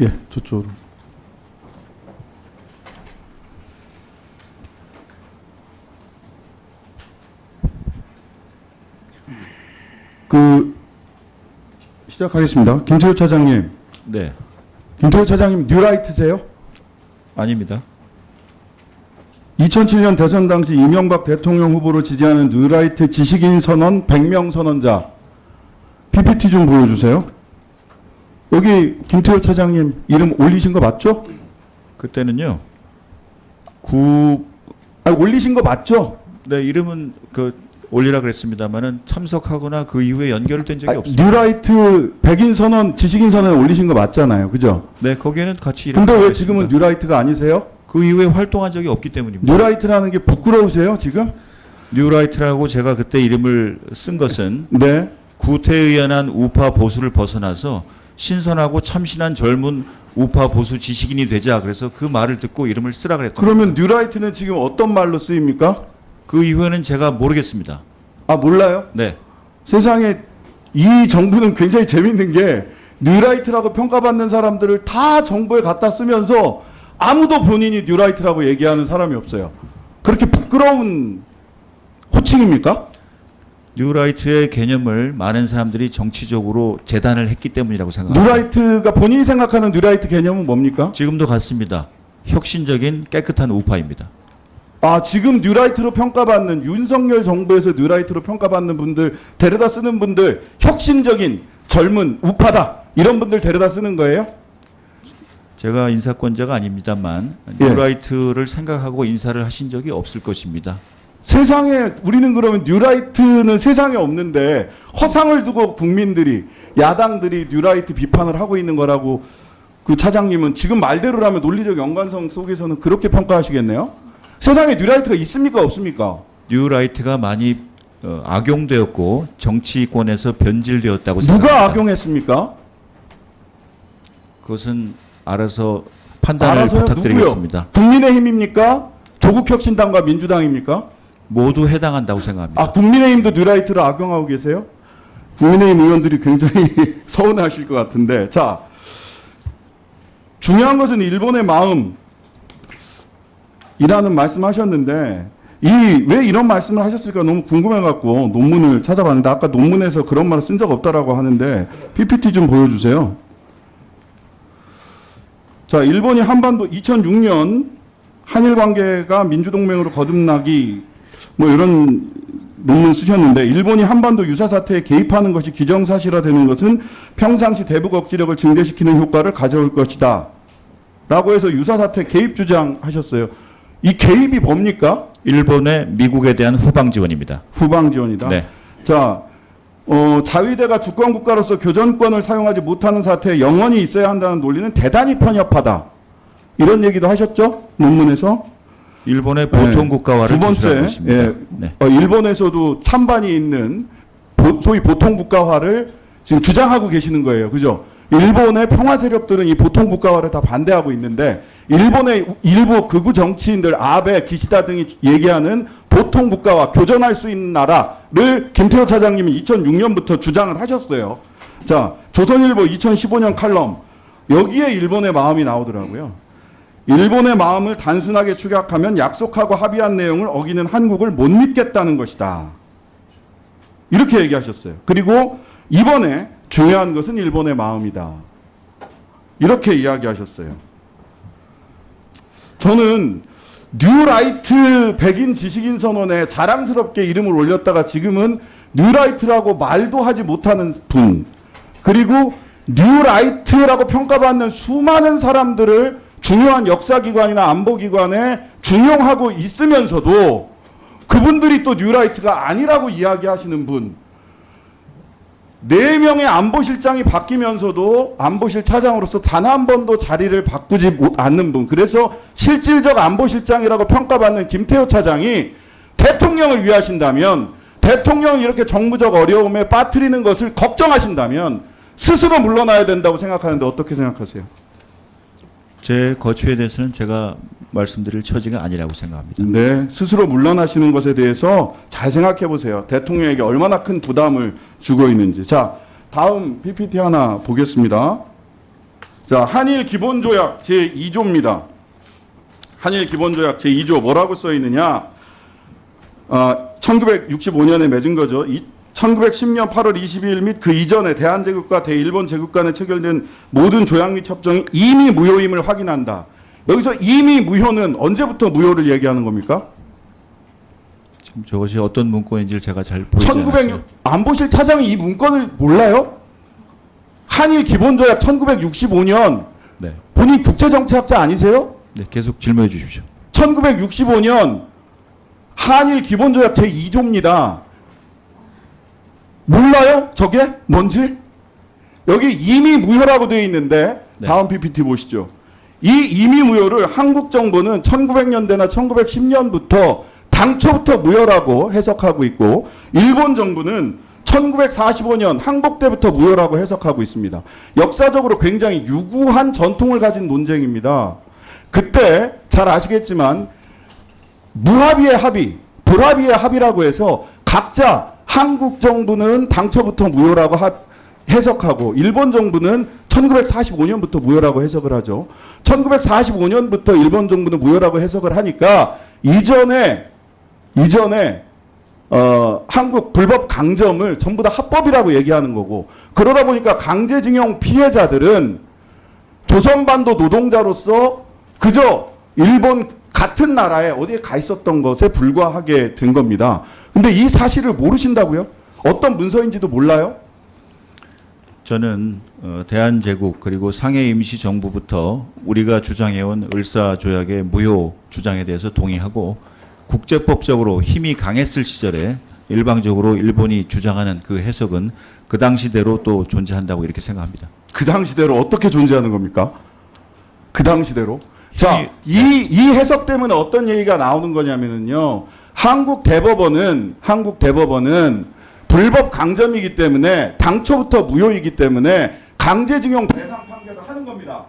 예, 저쪽으로. 시작하겠습니다. 김태호 차장님. 네, 김태호 차장님 뉴라이트세요? 아닙니다. 2007년 대선 당시 이명박 대통령 후보를 지지하는 뉴라이트 지식인 선언 100명 선언자 PPT 좀 보여주세요. 여기 김태호 차장님 이름 올리신 거 맞죠? 그때는요. 올리신 거 맞죠? 네, 이름은 올리라 그랬습니다만은 참석하거나 그 이후에 연결된 적이 없습니다. 뉴라이트 백인 선언, 지식인 선언 올리신 거 맞잖아요, 그죠? 네, 거기에는 같이 이름. 근데 왜 지금은 뉴라이트가 아니세요? 그 이후에 활동한 적이 없기 때문입니다. 뉴라이트라는 게 부끄러우세요, 지금? 뉴라이트라고 제가 그때 이름을 쓴 것은 네. 구태의연한 우파 보수를 벗어나서 신선하고 참신한 젊은 우파 보수 지식인이 되자, 그래서 그 말을 듣고 이름을 쓰라 그랬던 그러면 뉴라이트는 지금 어떤 말로 쓰입니까? 그 이후에는 제가 모르겠습니다. 아, 몰라요? 네. 세상에 이 정부는 굉장히 재밌는 게 뉴라이트라고 평가받는 사람들을 다 정부에 갖다 쓰면서 아무도 본인이 뉴라이트라고 얘기하는 사람이 없어요. 그렇게 부끄러운 호칭입니까? 뉴라이트의 개념을 많은 사람들이 정치적으로 재단을 했기 때문이라고 생각합니다. 뉴라이트가 본인이 생각하는 뉴라이트 개념은 뭡니까? 지금도 같습니다. 혁신적인 깨끗한 우파입니다. 아, 지금 뉴라이트로 평가받는 윤석열 정부에서 뉴라이트로 평가받는 분들 데려다 쓰는 분들 혁신적인 젊은 우파다 이런 분들 데려다 쓰는 거예요? 제가 인사권자가 아닙니다만 예. 뉴라이트를 생각하고 인사를 하신 적이 없을 것입니다. 세상에 우리는 그러면 뉴라이트는 세상에 없는데 허상을 두고 국민들이 야당들이 뉴라이트 비판을 하고 있는 거라고 그 차장님은 지금 말대로라면 논리적 연관성 속에서는 그렇게 평가하시겠네요? 세상에 뉴라이트가 있습니까 없습니까? 뉴라이트가 많이 악용되었고 정치권에서 변질되었다고 누가 생각합니다. 악용했습니까? 그것은 알아서 판단을 알아서요? 부탁드리겠습니다. 누구요? 국민의힘입니까? 조국혁신당과 민주당입니까? 모두 해당한다고 생각합니다. 아, 국민의힘도 뉴라이트를 악용하고 계세요? 국민의힘 의원들이 굉장히 서운하실 것 같은데. 자, 중요한 것은 일본의 마음이라는 말씀하셨는데 왜 이런 말씀을 하셨을까 너무 궁금해갖고 논문을 찾아봤는데 아까 논문에서 그런 말을 쓴 적 없다라고 하는데 PPT 좀 보여주세요. 자, 일본이 한반도 2006년 한일 관계가 민주동맹으로 거듭나기 뭐 이런 논문 쓰셨는데 일본이 한반도 유사 사태에 개입하는 것이 기정사실화되는 것은 평상시 대북 억지력을 증대시키는 효과를 가져올 것이다. 라고 해서 유사 사태 개입 주장하셨어요. 이 개입이 뭡니까? 일본의 미국에 대한 후방 지원입니다. 후방 지원이다. 네. 자, 자위대가 주권 국가로서 교전권을 사용하지 못하는 사태에 영원히 있어야 한다는 논리는 대단히 편협하다. 이런 얘기도 하셨죠? 논문에서. 일본의 보통 국가화를 두 번째, 기술한 것입니다. 예, 네. 일본에서도 찬반이 있는 소위 보통 국가화를 지금 주장하고 계시는 거예요. 그죠? 일본의 평화 세력들은 이 보통 국가화를 다 반대하고 있는데 일본의 일부 극우 정치인들 아베, 기시다 등이 얘기하는 보통 국가화, 교전할 수 있는 나라를 김태호 차장님이 2006년부터 주장을 하셨어요. 자, 조선일보 2015년 칼럼 여기에 일본의 마음이 나오더라고요. 일본의 마음을 단순하게 축약하면 약속하고 합의한 내용을 어기는 한국을 못 믿겠다는 것이다. 이렇게 얘기하셨어요. 그리고 이번에 중요한 것은 일본의 마음이다. 이렇게 이야기하셨어요. 저는 뉴라이트 백인 지식인 선언에 자랑스럽게 이름을 올렸다가 지금은 뉴라이트라고 말도 하지 못하는 분, 그리고 뉴라이트라고 평가받는 수많은 사람들을 중요한 역사기관이나 안보기관에 중용하고 있으면서도 그분들이 또 뉴라이트가 아니라고 이야기하시는 분, 4명의 안보실장이 바뀌면서도 안보실 차장으로서 단 한 번도 자리를 바꾸지 않는 분, 그래서 실질적 안보실장이라고 평가받는 김태호 차장이 대통령을 위하신다면, 대통령을 이렇게 정무적 어려움에 빠뜨리는 것을 걱정하신다면 스스로 물러나야 된다고 생각하는데 어떻게 생각하세요? 제 거취에 대해서는 제가 말씀드릴 처지가 아니라고 생각합니다. 네, 스스로 물러나시는 것에 대해서 잘 생각해 보세요. 대통령에게 얼마나 큰 부담을 주고 있는지. 자, 다음 PPT 하나 보겠습니다. 자, 한일 기본조약 제2조입니다. 한일 기본조약 제2조 뭐라고 써 있느냐? 1965년에 맺은 거죠. 1910년 8월 22일 및 그 이전에 대한제국과 대일본 제국 간에 체결된 모든 조약 및 협정이 이미 무효임을 확인한다. 여기서 이미 무효는 언제부터 무효를 얘기하는 겁니까? 지금 저것이 어떤 문건인지를 제가 잘 보지 않았어요. 안보실 차장이 이 문건을 몰라요? 한일 기본조약 1965년 네. 본인 국제정치학자 아니세요? 네, 계속 질문해 주십시오. 1965년 한일 기본조약 제2조입니다. 몰라요? 저게 뭔지? 여기 이미 무효라고 되어 있는데 네. 다음 PPT 보시죠. 이 이미 무효를 한국 정부는 1900년대나 1910년부터 당초부터 무효라고 해석하고 있고 일본 정부는 1945년 항복 때부터 무효라고 해석하고 있습니다. 역사적으로 굉장히 유구한 전통을 가진 논쟁입니다. 그때 잘 아시겠지만 무합의의 합의, 불합의의 합의라고 해서 각자 한국 정부는 당초부터 무효라고 해석하고 일본 정부는 1945년부터 무효라고 해석을 하죠. 1945년부터 일본 정부는 무효라고 해석을 하니까 이전에 한국 불법 강점을 전부 다 합법이라고 얘기하는 거고 그러다 보니까 강제징용 피해자들은 조선반도 노동자로서 그저 일본 같은 나라에 어디에 가 있었던 것에 불과하게 된 겁니다. 근데 이 사실을 모르신다고요? 어떤 문서인지도 몰라요? 저는 대한제국 그리고 상해 임시정부부터 우리가 주장해온 을사조약의 무효 주장에 대해서 동의하고 국제법적으로 힘이 강했을 시절에 일방적으로 일본이 주장하는 그 해석은 그 당시대로 또 존재한다고 이렇게 생각합니다. 그 당시대로 어떻게 존재하는 겁니까? 그 당시대로? 자, 이 해석 때문에 어떤 얘기가 나오는 거냐면요. 한국 대법원은 불법 강점이기 때문에 당초부터 무효이기 때문에 강제징용 대상 판결을 하는 겁니다.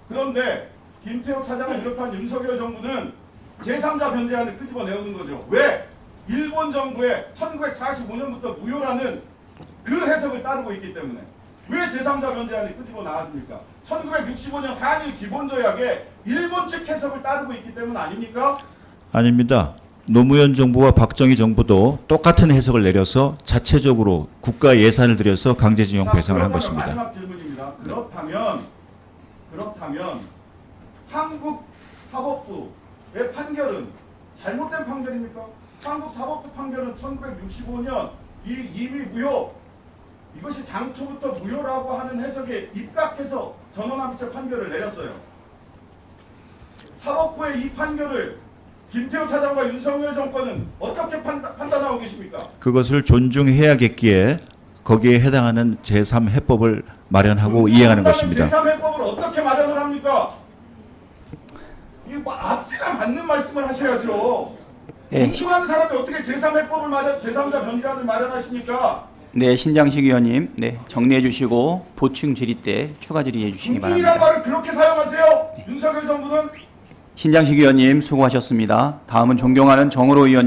그런데 김태호 차장을 비롯한 윤석열 정부는 제3자 변제안을 끄집어내오는 거죠. 왜? 일본 정부의 1945년부터 무효라는 그 해석을 따르고 있기 때문에. 왜 제3자 변제안이 끄집어 나왔습니까? 1965년 한일 기본조약에 일본 측 해석을 따르고 있기 때문 아닙니까? 아닙니다. 노무현 정부와 박정희 정부도 똑같은 해석을 내려서 자체적으로 국가 예산을 들여서 강제징용 배상을 한 것입니다. 마지막 질문입니다. 그렇다면 한국 사법부의 판결은 잘못된 판결입니까? 한국 사법부 판결은 1965년 이미 무효 이것이 당초부터 무효라고 하는 해석에 입각해서 전원합의체 판결을 내렸어요. 사법부의 이 판결을 김태호 차장과 윤석열 정권은 어떻게 판단하고 계십니까? 그것을 존중해야겠기에 거기에 해당하는 제3해법을 마련하고 이행하는 것입니다. 제3해법을 어떻게 마련을 합니까? 이거 뭐 앞뒤가 맞는 말씀을 하셔야죠. 존중하는 사람이 어떻게 제3해법을 제3자 변제안을 마련하십니까? 네, 신장식 의원님, 네, 정리해 주시고 보충 질의 때 추가 질의해 주시기 바랍니다. 존중이란 말을 그렇게 사용하세요? 윤석열 정부는 신장식 의원님 수고하셨습니다. 다음은 존경하는 정의로 의원.